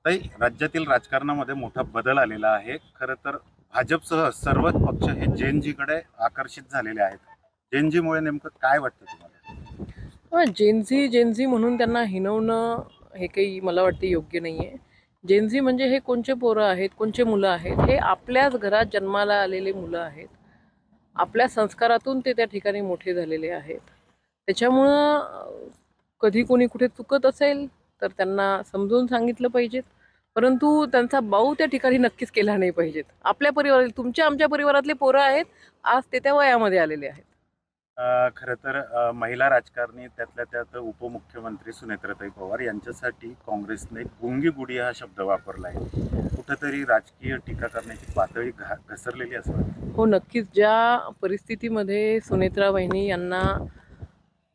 ताई, राज्यातील राजकारणामध्ये मोठा बदल आलेला आहे. खरं तर भाजपसह सर्वच पक्ष हे जेनजीकडे आकर्षित झालेले आहेत. जेनजीमुळे नेमकं काय वाटतं तुम्हाला? जेनझी म्हणून त्यांना हिणवणं हे काही मला वाटते योग्य नाही आहे. जेनझी म्हणजे हे कोणचे पोरं आहेत, कोणचे मुलं आहेत, हे आपल्याच घरात जन्माला आलेले मुलं आहेत. आपल्या संस्कारातून ते त्या ठिकाणी मोठे झालेले आहेत. त्याच्यामुळं कधी कोणी कुठे चुकत असेल तर त्यांना समजून सांगितलं पाहिजेत, परंतु त्यांचा बाऊ त्या ठिकाणी नक्कीच केला नाही पाहिजेत. आपल्या परिवारात तुमच्या आमच्या परिवारातले पोरं आहेत, आज ते त्या वयामध्ये आलेले आहेत. खरं तर महिला राजकारणी त्यातल्या त्यात उपमुख्यमंत्री सुनेत्राताई पवार यांच्यासाठी काँग्रेसने गुंगी गुडी हा शब्द वापरला आहे. कुठंतरी राजकीय टीका करण्याची पातळी घसरलेली असं वाटतं. हो, नक्कीच. ज्या परिस्थितीमध्ये सुनेत्रा वहिनी यांना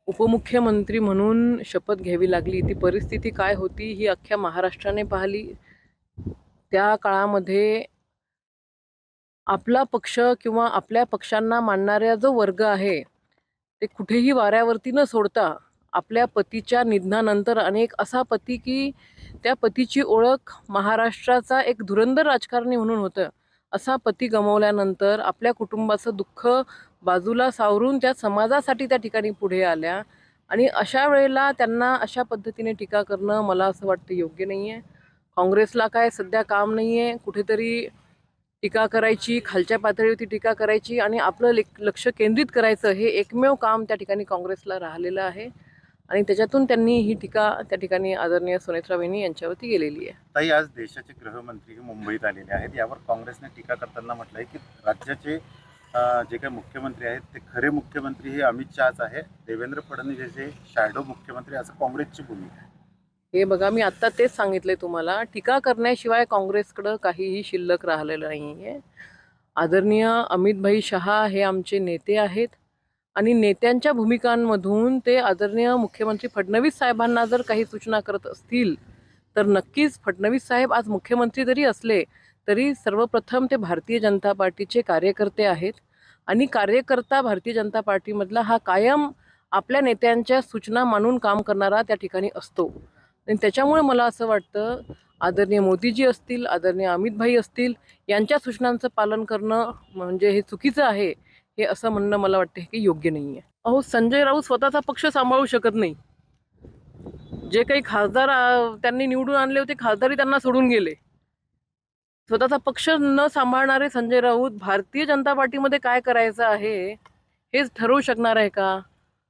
उपमुख्यमंत्री म्हणून शपथ घ्यावी लागली, ती परिस्थिती काय होती ही अख्ख्या महाराष्ट्राने पाहिली. त्या काळामध्ये आपला पक्ष किंवा आपल्या पक्षांना मानणारा जो वर्ग आहे, ते कुठेही वाऱ्यावरती न सोडता आपल्या पतीच्या निधनानंतर अनेक असा पती की त्या पतीची ओळख महाराष्ट्राचा एक धुरंधर राजकारणी म्हणून होतं. असा पती गमावल्यानंतर आपल्या कुटुंबाचं दुःख बाजूला सावरून त्या समाजासाठी त्या ठिकाणी पुढे आल्या आणि अशा वेळेला त्यांना अशा पद्धतीने टीका करणं मला असं वाटतं योग्य नाही आहे. काँग्रेसला काय सध्या काम नाही आहे, कुठेतरी टीका करायची, खालच्या पातळीवरती टीका करायची आणि आपलं लक्ष केंद्रित करायचं, हे एकमेव काम त्या ठिकाणी काँग्रेसला राहिलेलं आहे आणि त्याच्यातून त्यांनी ही टीका त्या ठिकाणी आदरणीय सुनेत्रा वहिनी यांच्यावरती गेलेली आहे. ताई, आज देशाचे गृहमंत्री हे मुंबईत आलेले आहेत. यावर काँग्रेसने टीका करताना म्हटलंय की राज्याचे जे काही मुख्यमंत्री आहेत ते खरे मुख्यमंत्री हे अमित शहाच आहे. देवेंद्र फडणवीस हे शॅडो मुख्यमंत्री असं काँग्रेसची भूमिका आहे. हे बघा, मी आत्ता तेच सांगितलंय तुम्हाला, टीका करण्याशिवाय काँग्रेसकडं काहीही शिल्लक राहिलेलं नाही आहे. आदरणीय अमितभाई शहा हे आमचे नेते आहेत आणि नेत्यांच्या भूमिकांमधून ते आदरणीय मुख्यमंत्री फडणवीस साहेबांना जर काही सूचना करत असतील तर नक्कीच फडणवीस साहेब आज मुख्यमंत्री जरी असले तरी सर्वप्रथम ते भारतीय जनता पार्टीचे कार्यकर्ते आहेत आणि कार्यकर्ता भारतीय जनता पार्टीमधला हा कायम आपल्या नेत्यांच्या सूचना मानून काम करणारा त्या ठिकाणी असतो. आणि त्याच्यामुळे मला असं वाटतं, आदरणीय मोदीजी असतील, आदरणीय अमितभाई असतील, यांच्या सूचनांचं पालन करणं म्हणजे हे चुकीचं आहे, हे असं म्हणणं मला वाटतं की योग्य नाही आहे. अहो, संजय राऊत स्वतःचा पक्ष सांभाळू शकत नाही. जे काही खासदार त्यांनी निवडून आणले होते, खासदारी त्यांना सोडून गेले. स्वतःचा पक्ष न सांभाळणारे संजय राऊत भारतीय जनता पार्टीमध्ये काय करायचं आहे हेच ठरवू शकणार आहे का?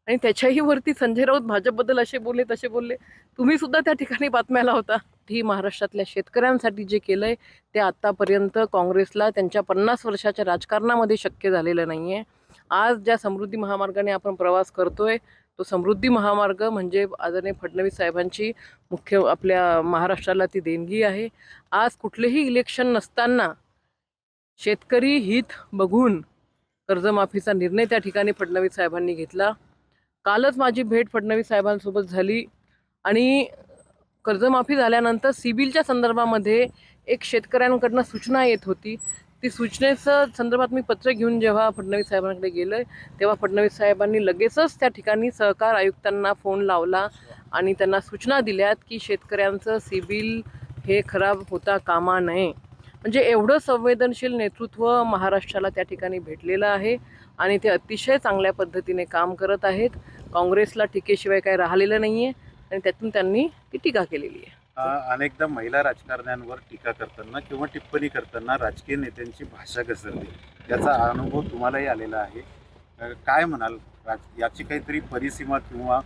आणि त्याच्याही वरती संजय राऊत भाजपबद्दल असे बोलले, तसे बोलले. तुम्ही सुद्धा त्या ठिकाणी बातम्याला होता. ही महाराष्ट्रातल्या शेतकऱ्यांसाठी जे केलंय ते आतापर्यंत काँग्रेसला त्यांच्या 50 वर्षाच्या राजकारणामध्ये शक्य झालेलं नाहीये. आज ज्या समृद्धी महामार्गाने आपण प्रवास करतोय, तो समृद्धी महामार्ग म्हणजे आदरणीय फडणवीस साहेबांची मुख्य आपल्या महाराष्ट्राला ती देणगी आहे. आज कुठलेही इलेक्शन नसताना शेतकरी हित बघून कर्जमाफीचा निर्णय त्या ठिकाणी फडणवीस साहेबांनी घेतला. कालच माझी भेट फडणवीस साहेबांसोबत झाली आणि कर्जमाफी झाल्यानंतर सिबिलच्या संदर्भामध्ये एक शेतकऱ्यांकडनं सूचना येत होती. ती सूचनेचं संदर्भात मी पत्र घेऊन जेव्हा फडणवीस साहेबांकडे गेलोय तेव्हा फडणवीस साहेबांनी लगेचच त्या ठिकाणी सहकार आयुक्तांना फोन लावला आणि त्यांना सूचना दिल्यात की शेतकऱ्यांचं सिबिल हे खराब होता कामा नये. म्हणजे एवढं संवेदनशील नेतृत्व महाराष्ट्राला त्या ठिकाणी भेटलेलं आहे आणि ते अतिशय चांगल्या पद्धतीने काम करत आहेत. काँग्रेसला टीकेशिवाय काही राहिलेलं नाही आहे आणि त्यातून त्यांनी ती टीका केलेली आहे. अनेकदा महिला राजकारण्यांवर टीका करताना किंवा टिप्पणी करताना राजकीय नेत्यांची भाषा घसरते. याचा अनुभव तुम्हालाही आलेला आहे. काय म्हणाल? याची काहीतरी परिसीमा किंवा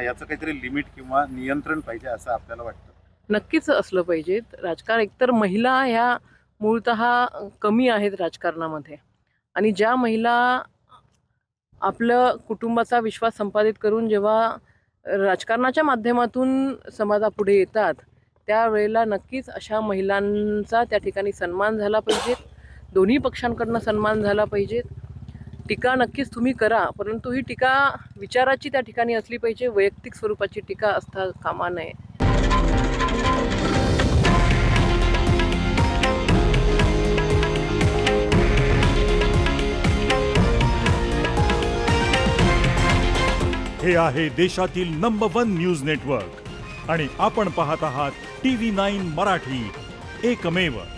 याचं काहीतरी लिमिट किंवा नियंत्रण पाहिजे असं आपल्याला वाटतं? नक्कीच असलं पाहिजे. राजकारण एकतर महिला ह्या मूळतः कमी आहेत राजकारणामध्ये आणि ज्या महिला आपलं कुटुंबाचा विश्वास संपादित करून जेव्हा राजकारणाच्या माध्यमातून समाजापुढे येतात त्यावेळेला नक्कीच अशा महिलांचा त्या ठिकाणी सन्मान झाला पाहिजे. दोन्ही पक्षांकडनं सन्मान झाला पाहिजे. टीका नक्कीच तुम्ही करा, परंतु ही टीका विचाराची त्या ठिकाणी असली पाहिजे, वैयक्तिक स्वरूपाची टीका असता कामा नये. हे आहे देशातील नंबर 1 न्यूज नेटवर्क आणि आपण पाहत आहात TV9 मराठी, एकमेव.